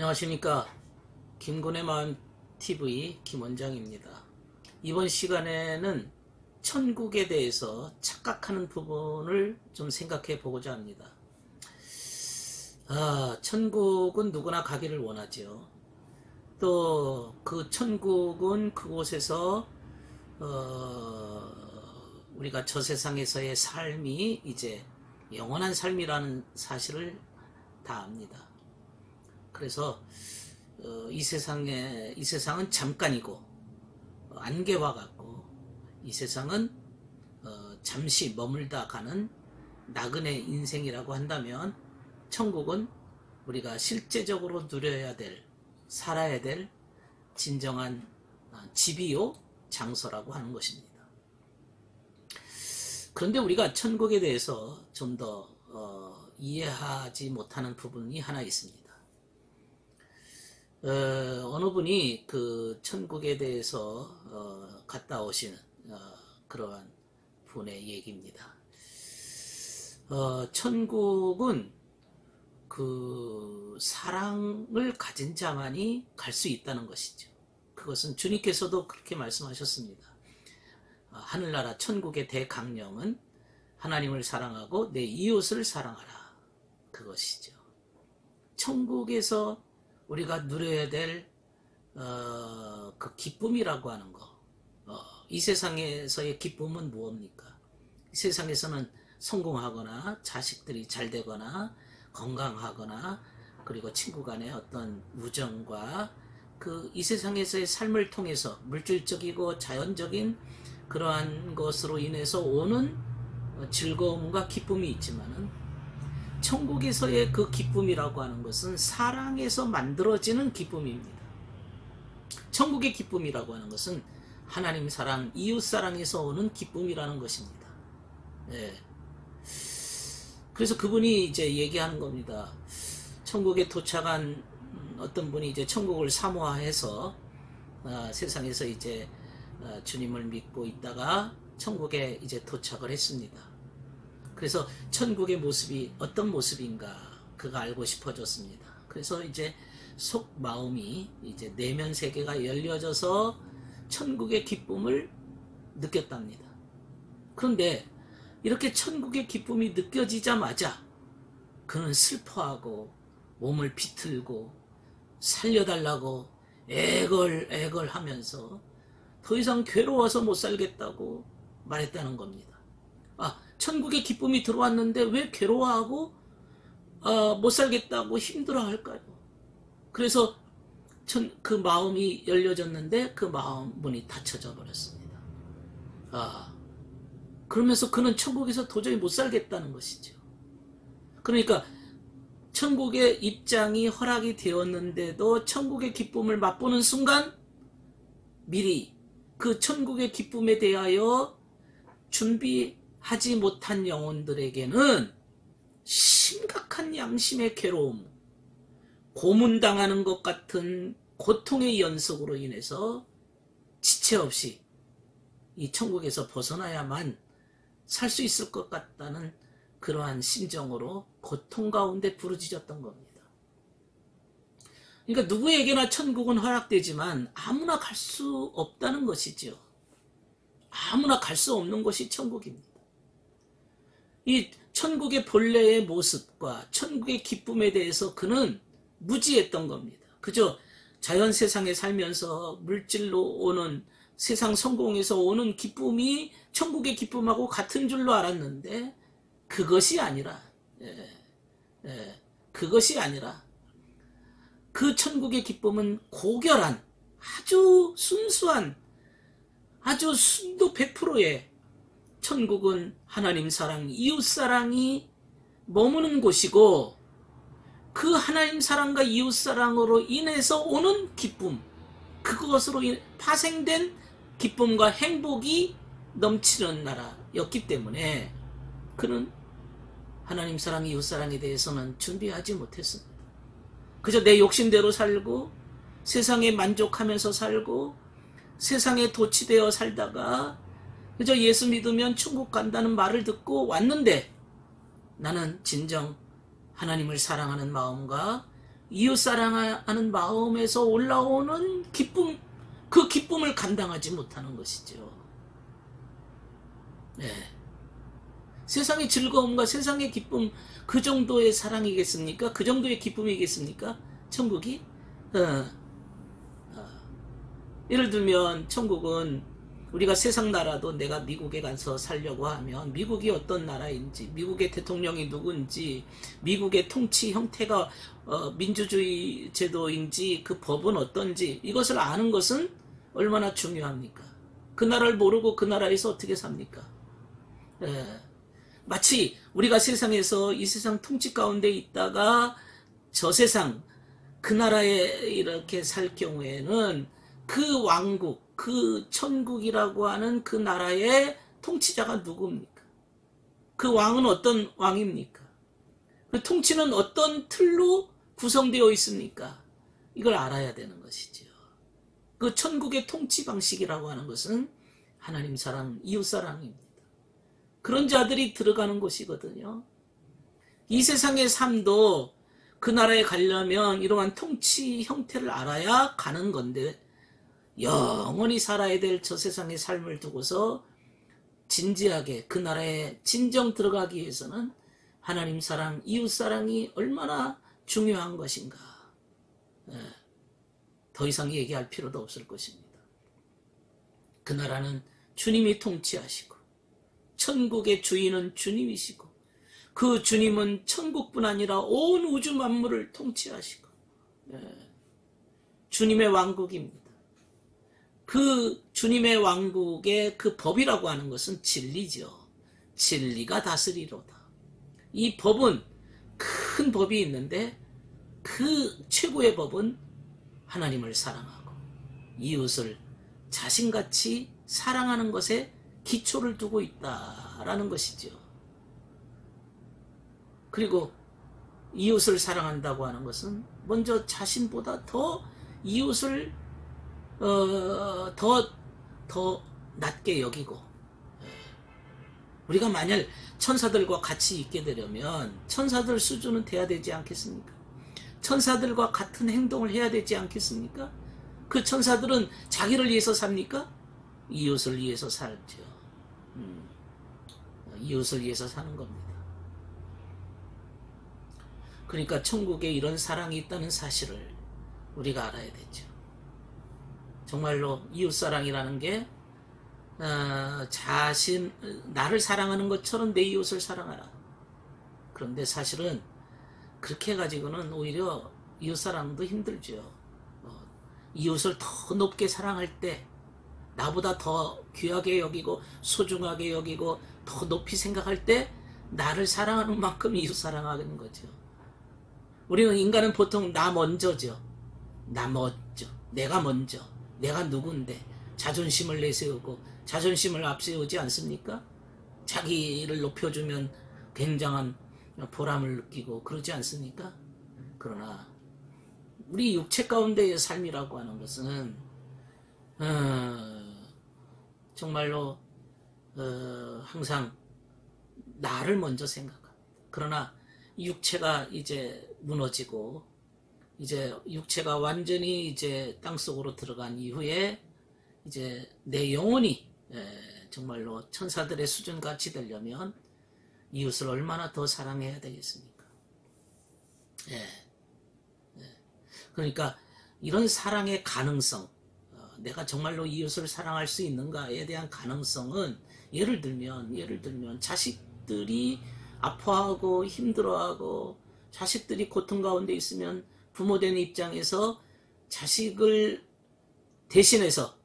안녕하십니까. 김군의 마음 TV 김원장입니다. 이번 시간에는 천국에 대해서 착각하는 부분을 좀 생각해 보고자 합니다. 천국은 누구나 가기를 원하죠. 또 그 천국은 그곳에서 우리가 저 세상에서의 삶이 이제 영원한 삶이라는 사실을 다 압니다. 그래서 이 세상은 잠깐이고 안개와 같고 이 세상은 잠시 머물다 가는 나그네 인생이라고 한다면 천국은 우리가 실제적으로 누려야 될, 살아야 될 진정한 집이요 장소라고 하는 것입니다. 그런데 우리가 천국에 대해서 좀 더 이해하지 못하는 부분이 하나 있습니다. 어느 분이 그 천국에 대해서 갔다 오신 그러한 분의 얘기입니다. 천국은 그 사랑을 가진 자만이 갈 수 있다는 것이죠. 그것은 주님께서도 그렇게 말씀하셨습니다. 하늘나라 천국의 대강령은 하나님을 사랑하고 내 이웃을 사랑하라. 그것이죠. 천국에서 우리가 누려야 될 그 기쁨이라고 하는 거. 이 세상에서의 기쁨은 무엇입니까? 이 세상에서는 성공하거나 자식들이 잘 되거나 건강하거나 그리고 친구 간의 어떤 우정과 그 이 세상에서의 삶을 통해서 물질적이고 자연적인 그러한 것으로 인해서 오는 즐거움과 기쁨이 있지만은 천국에서의 그 기쁨이라고 하는 것은 사랑에서 만들어지는 기쁨입니다. 천국의 기쁨이라고 하는 것은 하나님 사랑, 이웃 사랑에서 오는 기쁨이라는 것입니다. 네. 그래서 그분이 이제 얘기하는 겁니다. 천국에 도착한 어떤 분이 이제 천국을 사모해서 세상에서 이제 주님을 믿고 있다가 천국에 이제 도착을 했습니다. 그래서 천국의 모습이 어떤 모습인가 그가 알고 싶어졌습니다. 그래서 이제 속 마음이 이제 내면 세계가 열려져서 천국의 기쁨을 느꼈답니다. 그런데 이렇게 천국의 기쁨이 느껴지자마자 그는 슬퍼하고 몸을 비틀고 살려달라고 애걸 하면서 더 이상 괴로워서 못 살겠다고 말했다는 겁니다. 천국의 기쁨이 들어왔는데 왜 괴로워하고 못 살겠다고 힘들어할까요? 그래서 그 마음이 열려졌는데 그 마음 문이 닫혀져 버렸습니다. 그러면서 그는 천국에서 도저히 못 살겠다는 것이죠. 그러니까 천국의 입장이 허락이 되었는데도 천국의 기쁨을 맛보는 순간 미리 그 천국의 기쁨에 대하여 준비하지 못한 영혼들에게는 심각한 양심의 괴로움, 고문당하는 것 같은 고통의 연속으로 인해서 지체 없이 이 천국에서 벗어나야만 살 수 있을 것 같다는 그러한 심정으로 고통 가운데 부르짖었던 겁니다. 그러니까 누구에게나 천국은 허락되지만 아무나 갈 수 없다는 것이죠. 아무나 갈 수 없는 것이 천국입니다. 이 천국의 본래의 모습과 천국의 기쁨에 대해서 그는 무지했던 겁니다. 그저 자연 세상에 살면서 물질로 오는 세상 성공에서 오는 기쁨이 천국의 기쁨하고 같은 줄로 알았는데 그것이 아니라 그것이 아니라 그 천국의 기쁨은 고결한 아주 순수한 아주 순도 100%의 천국은 하나님 사랑, 이웃 사랑이 머무는 곳이고 그 하나님 사랑과 이웃 사랑으로 인해서 오는 기쁨, 그것으로 파생된 기쁨과 행복이 넘치는 나라였기 때문에 그는 하나님 사랑, 이웃 사랑에 대해서는 준비하지 못했습니다. 그저 내 욕심대로 살고 세상에 만족하면서 살고 세상에 도취되어 살다가 그저 예수 믿으면 천국 간다는 말을 듣고 왔는데 나는 진정 하나님을 사랑하는 마음과 이웃 사랑하는 마음에서 올라오는 기쁨, 그 기쁨을 감당하지 못하는 것이죠. 네. 세상의 즐거움과 세상의 기쁨, 그 정도의 사랑이겠습니까? 그 정도의 기쁨이겠습니까? 천국이? 예를 들면 천국은 우리가 세상 나라도 내가 미국에 가서 살려고 하면 미국이 어떤 나라인지, 미국의 대통령이 누군지, 미국의 통치 형태가 민주주의 제도인지, 그 법은 어떤지, 이것을 아는 것은 얼마나 중요합니까? 그 나라를 모르고 그 나라에서 어떻게 삽니까? 마치 우리가 세상에서 이 세상 통치 가운데 있다가 저 세상, 그 나라에 이렇게 살 경우에는 그 왕국, 그 천국이라고 하는 그 나라의 통치자가 누굽니까? 그 왕은 어떤 왕입니까? 그 통치는 어떤 틀로 구성되어 있습니까? 이걸 알아야 되는 것이죠. 그 천국의 통치 방식이라고 하는 것은 하나님 사랑, 이웃 사랑입니다. 그런 자들이 들어가는 곳이거든요. 이 세상의 삶도 그 나라에 가려면 이러한 통치 형태를 알아야 가는 건데, 영원히 살아야 될 저 세상의 삶을 두고서 진지하게 그 나라에 진정 들어가기 위해서는 하나님 사랑, 이웃 사랑이 얼마나 중요한 것인가. 더 이상 얘기할 필요도 없을 것입니다. 그 나라는 주님이 통치하시고 천국의 주인은 주님이시고 그 주님은 천국뿐 아니라 온 우주 만물을 통치하시고 주님의 왕국입니다. 그 주님의 왕국의 그 법이라고 하는 것은 진리죠. 진리가 다스리로다. 이 법은 큰 법이 있는데 그 최고의 법은 하나님을 사랑하고 이웃을 자신같이 사랑하는 것에 기초를 두고 있다라는 것이죠. 그리고 이웃을 사랑한다고 하는 것은 먼저 자신보다 더 이웃을 더 낮게 여기고, 우리가 만약 천사들과 같이 있게 되려면 천사들 수준은 돼야 되지 않겠습니까? 천사들과 같은 행동을 해야 되지 않겠습니까? 그 천사들은 자기를 위해서 삽니까? 이웃을 위해서 살죠. 이웃을 위해서 사는 겁니다. 그러니까 천국에 이런 사랑이 있다는 사실을 우리가 알아야 되죠. 정말로 이웃사랑이라는 게 나를 사랑하는 것처럼 내 이웃을 사랑하라. 그런데 사실은 그렇게 해가지고는 오히려 이웃사랑도 힘들죠. 이웃을 더 높게 사랑할 때 나보다 더 귀하게 여기고 소중하게 여기고 더 높이 생각할 때 나를 사랑하는 만큼 이웃 사랑하는 거죠. 우리는 인간은 보통 나 먼저죠. 나 먼저, 내가 먼저, 내가 누군데 자존심을 내세우고 자존심을 앞세우지 않습니까? 자기를 높여주면 굉장한 보람을 느끼고 그러지 않습니까? 그러나 우리 육체 가운데의 삶이라고 하는 것은 정말로 항상 나를 먼저 생각합니다. 그러나 육체가 이제 무너지고 이제 육체가 완전히 이제 땅속으로 들어간 이후에 이제 내 영혼이 정말로 천사들의 수준같이 되려면 이웃을 얼마나 더 사랑해야 되겠습니까? 그러니까 이런 사랑의 가능성, 내가 정말로 이웃을 사랑할 수 있는가에 대한 가능성은 예를 들면 자식들이 아파하고 힘들어하고 자식들이 고통 가운데 있으면 부모된 입장에서 자식을 대신해서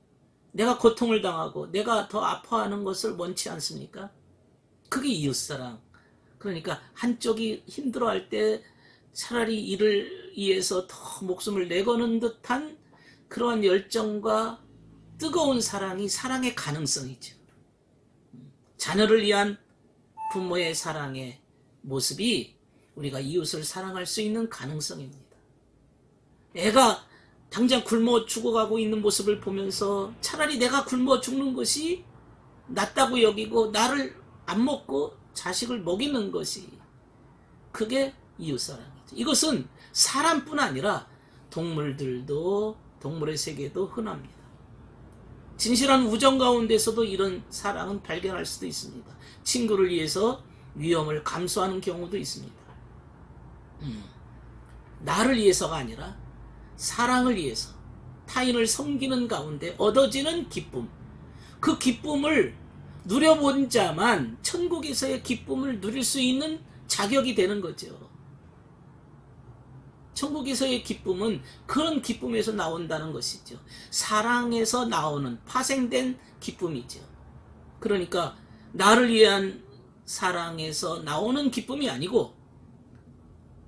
내가 고통을 당하고 내가 더 아파하는 것을 원치 않습니까? 그게 이웃사랑. 그러니까 한쪽이 힘들어할 때 차라리 이를 위해서 더 목숨을 내거는 듯한 그러한 열정과 뜨거운 사랑이 사랑의 가능성이죠. 자녀를 위한 부모의 사랑의 모습이 우리가 이웃을 사랑할 수 있는 가능성입니다. 애가 당장 굶어 죽어가고 있는 모습을 보면서 차라리 내가 굶어 죽는 것이 낫다고 여기고 나를 안 먹고 자식을 먹이는 것이 그게 이웃사랑이죠. 이것은 사람뿐 아니라 동물들도, 동물의 세계도 흔합니다. 진실한 우정 가운데서도 이런 사랑은 발견할 수도 있습니다. 친구를 위해서 위험을 감수하는 경우도 있습니다. 나를 위해서가 아니라 사랑을 위해서 타인을 섬기는 가운데 얻어지는 기쁨, 그 기쁨을 누려본 자만 천국에서의 기쁨을 누릴 수 있는 자격이 되는 거죠. 천국에서의 기쁨은 그런 기쁨에서 나온다는 것이죠. 사랑에서 나오는 파생된 기쁨이죠. 그러니까 나를 위한 사랑에서 나오는 기쁨이 아니고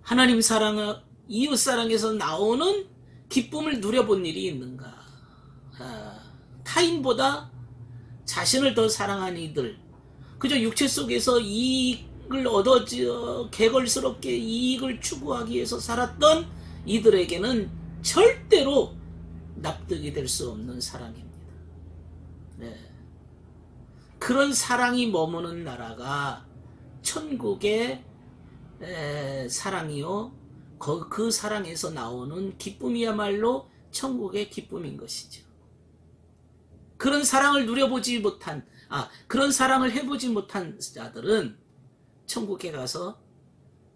하나님 사랑, 이웃 사랑에서 나오는 기쁨을 누려본 일이 있는가. 타인보다 자신을 더 사랑한 이들, 그저 육체 속에서 이익을 얻어져 개걸스럽게 이익을 추구하기 위해서 살았던 이들에게는 절대로 납득이 될 수 없는 사랑입니다. 네. 그런 사랑이 머무는 나라가 천국의 사랑이요, 그 사랑에서 나오는 기쁨이야말로 천국의 기쁨인 것이죠. 그런 사랑을 누려보지 못한, 그런 사랑을 해보지 못한 자들은 천국에 가서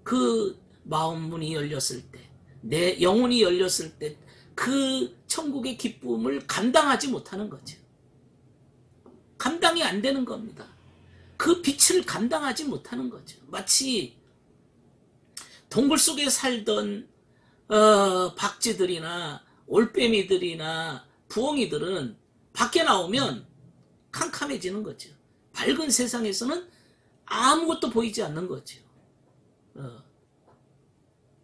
그 마음 문이 열렸을 때, 내 영혼이 열렸을 때 그 천국의 기쁨을 감당하지 못하는 거죠. 감당이 안 되는 겁니다. 그 빛을 감당하지 못하는 거죠. 마치 동굴 속에 살던 박쥐들이나 올빼미들이나 부엉이들은 밖에 나오면 캄캄해지는 거죠. 밝은 세상에서는 아무것도 보이지 않는 거죠.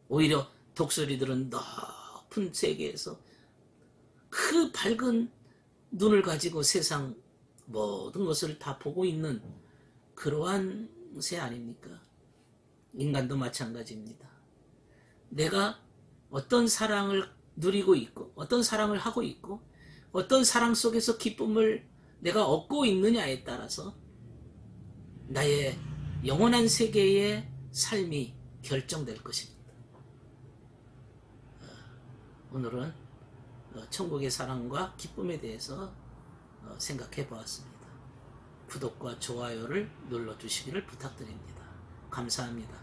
오히려 독수리들은 높은 세계에서 그 밝은 눈을 가지고 세상 모든 것을 다 보고 있는 그러한 새 아닙니까? 인간도 마찬가지입니다. 내가 어떤 사랑을 누리고 있고, 어떤 사랑을 하고 있고, 어떤 사랑 속에서 기쁨을 내가 얻고 있느냐에 따라서 나의 영원한 세계의 삶이 결정될 것입니다. 오늘은 천국의 사랑과 기쁨에 대해서 생각해 보았습니다. 구독과 좋아요를 눌러주시기를 부탁드립니다. 감사합니다.